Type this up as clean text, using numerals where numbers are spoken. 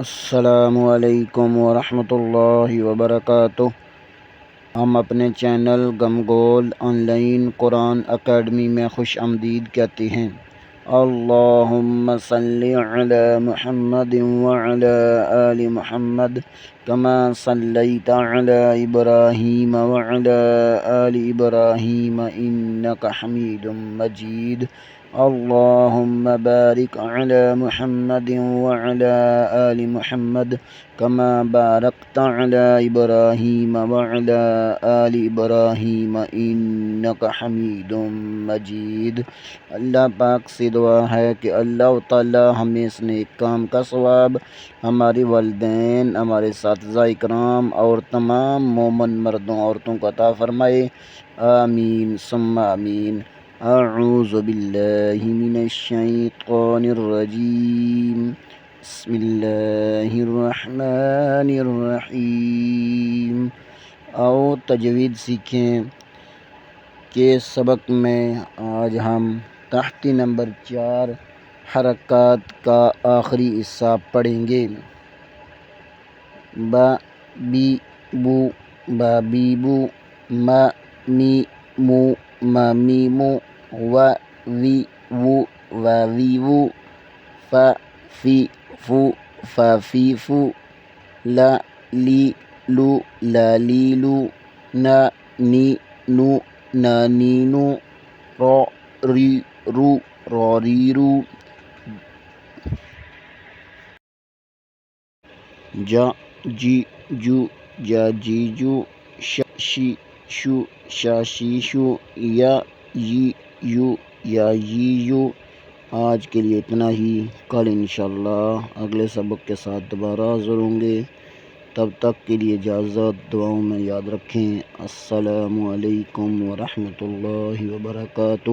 السلام علیکم ورحمۃ اللہ وبرکاتہ۔ ہم اپنے چینل گمگول آن لائن قرآن اکیڈمی میں خوش آمدید کہتے ہیں۔ اللہم صلی علی محمد وعلی آل محمد کما صلیت علی ابراہیم وعلی آل ابراہیم انک حمید مجید۔ اللہم بارک علی محمد وعلی آل محمد کما بارکت علی ابراہیم وعلی آل ابراہیم انک حمید مجید۔ اللہ پاک سے دعا ہے کہ اللہ تعالی ہمیں اس نیک کام کا ثواب ہمارے والدین، ہمارے اساتذہ اکرام اور تمام مومن مردوں عورتوں کو عطا فرمائے، آمین ثم آمین۔ اعوذ باللہ من الشیطان الرجیم، بسم اللہ الرحمن الرحیم۔ آؤ تجوید سیکھیں کے سبق میں آج ہم تحتی نمبر 4 حرکات کا آخری حصہ پڑھیں گے۔ با بی بو با بی بو، ما می مو ما می مو، و وی وو وا وی وو، فا فی فو فا فی فو، لا لی لو لا لی لو، نا نی نو نا نی نو، را ری رو را ری رو، جا جی جو جا جی جو، شا شی شو شا شی شو، یا یی یو یا یی یو۔ آج کے لیے اتنا ہی، کل انشاءاللہ اگلے سبق کے ساتھ دوبارہ حاضر ہوں گے۔ تب تک کے لیے اجازت، دعاؤں میں یاد رکھیں۔ السلام علیکم ورحمۃ اللہ وبرکاتہ۔